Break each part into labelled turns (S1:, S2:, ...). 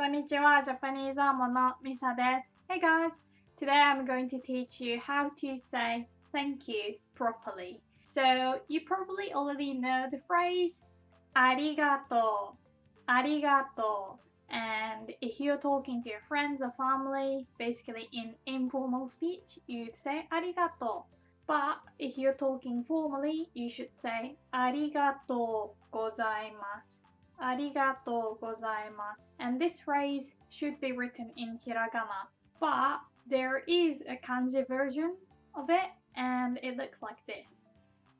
S1: こんにちは、ジャパニーズアーモンのミサです。Hey guys! Today I'm going to teach you how to say thank you properly. So you probably already know the phrase ありがとう、ありがとう. And if you're talking to your friends or family, basically in informal speech, you'd say ありがとう. But if you're talking formally, you should say ありがとうございます。ありがとうございます. And this phrase should be written in hiragana. But there is a kanji version of it, and it looks like this.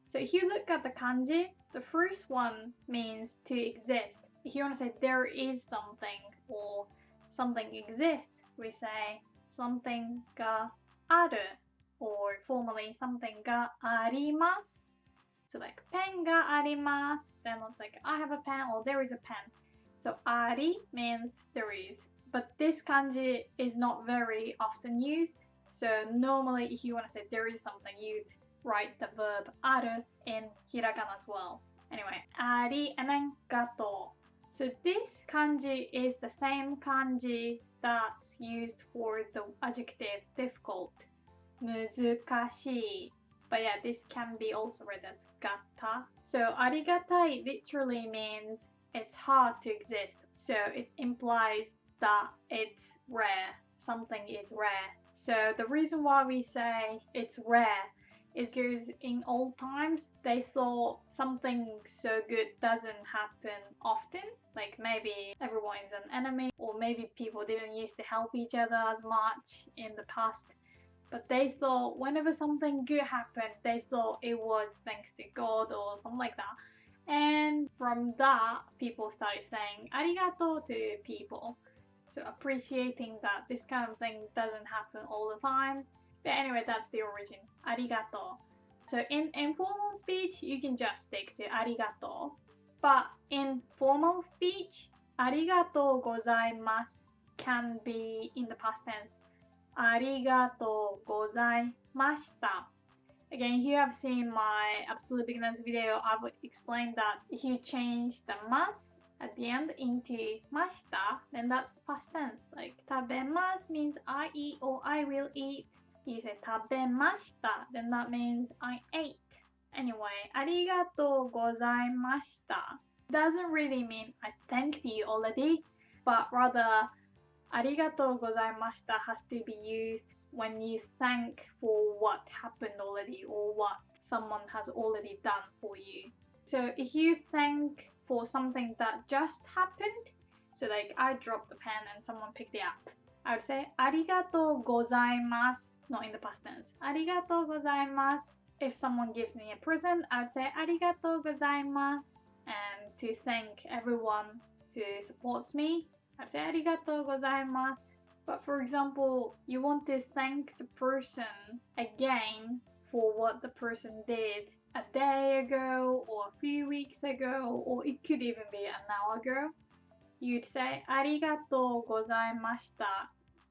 S1: So if you look at the kanji, the first one means to exist. If you want to say there is something or something exists, we say something がある or formally something があります. So like pen があります. Then it's like I have a pen or there is a pen. So あり means there is. But this kanji is not very often used. So normally if you want to say there is something, you'd write the verb ある in hiragana as well. Anyway, あり and then がとう. So this kanji is the same kanji that's used for the adjective difficult. 難しい. But yeah, this can be also read as gata. So arigatai literally means it's hard to exist. So it implies that it's rare. Something is rare. So the reason why we say it's rare is because in old times they thought something so good doesn't happen often. Like maybe everyone is an enemy, or maybe people didn't used to help each other as much in the past. But they thought whenever something good happened, they thought it was thanks to God or something like that. And from that, people started saying arigato to people. So appreciating that this kind of thing doesn't happen all the time. But anyway, that's the origin. Arigato. So in informal speech, you can just stick to arigato. But in formal speech, arigatou gozaimasu can be in the past tense. Arigatou gozaimashita. Again, if you have seen my absolute beginners video, I've explained that if you change the mas at the end into mashita, then that's the past tense. Like tabemasu means I eat or I will eat. You say tabemashita, then that means I ate. Anyway, arigatou gozaimashita doesn't really mean I thanked you already, but rather arigatou gozaimashita has to be used when you thank for what happened already or what someone has already done for you. So if you thank for something that just happened, so like I dropped the pen and someone picked it up, I would say arigatou gozaimasu, not in the past tense. Arigatou gozaimasu. If someone gives me a present, I would say arigatou gozaimasu. And to thank everyone who supports me, I'd say arigatou gozaimasu. But for example, you want to thank the person again for what the person did a day ago or a few weeks ago, or it could even be an hour ago. You'd say arigatou gozaimashita,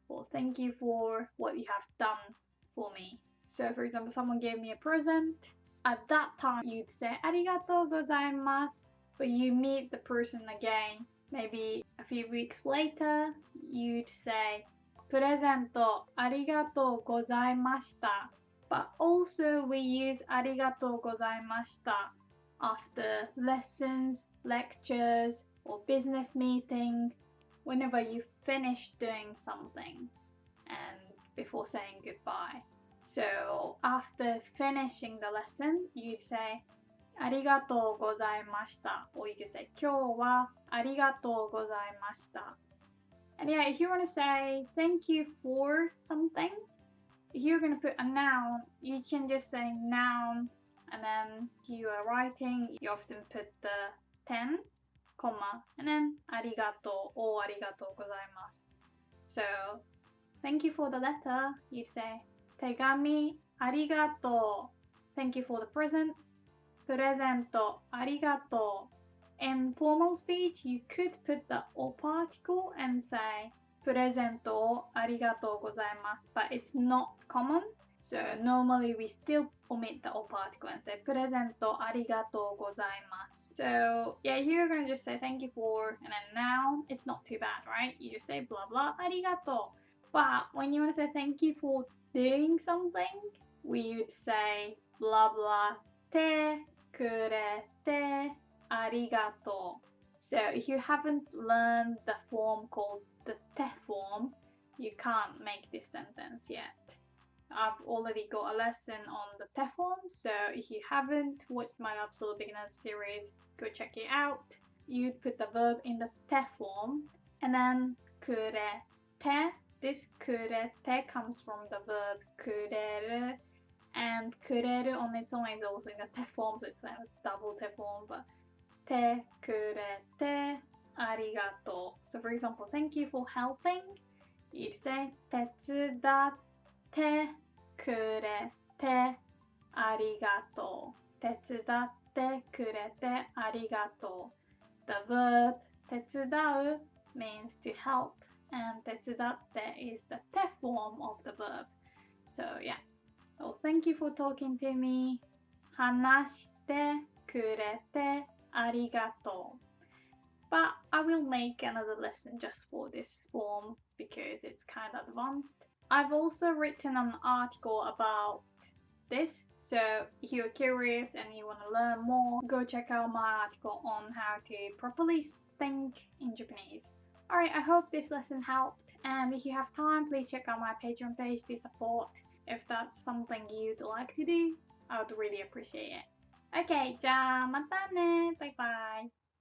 S1: or thank you for what you have done for me. So for example, someone gave me a present. At that time, you'd say arigatou gozaimasu, but you meet the person again. Maybe a few weeks later, you'd say プレゼントありがとうございました. But also we use ありがとうございました after lessons, lectures, or business meeting, whenever you finish doing something and before saying goodbye. So after finishing the lesson, you'd say ありがとうございました. Or you could say 今日はありがとうございました. And yeah, if you want to say thank you for something, if you're going to put a noun, you can just say noun, and then if you are writing, you often put the 10, comma, and then ありがとう or ありがとうございます. So, thank you for the letter, you'd say 手紙ありがとう. Thank you for the present. プレゼントありがとう. In formal speech, you could put the o particle and say プレゼントありがとうございます, but it's not common. So normally we still omit the o particle and say プレゼントありがとうございます. So yeah, you're gonna just say thank you for, and then noun, it's not too bad, right? You just say blah blah arigato. But when you want to say thank you for doing something, we would say blah blah te kurete arigato. So if you haven't learned the form called the te form, you can't make this sentence yet. I've already got a lesson on the te form, so if you haven't watched my Absolute Beginners series, go check it out. You'd put the verb in the te form, and then kurete. This kurete comes from the verb kureru, and kureru on its own is also in the te form, so it's like a double te form, but te kurete arigato. So for example, thank you for helping. You'd say tetsudatte kurete arigato. Tetsudatte kurete arigato. The verb tetsudau means to help, and tetsudatte is the te form of the verb. So yeah. So thank you for talking to me. Hanashite kurete arigato. But I will make another lesson just for this form because it's kind of advanced. I've also written an article about this, so if you're curious and you want to learn more, go check out my article on how to properly think in Japanese. Alright, I hope this lesson helped, and if you have time, please check out my Patreon page to support. If that's something you'd like to do, I would really appreciate it. Okay, じゃあまたね。バイバイ。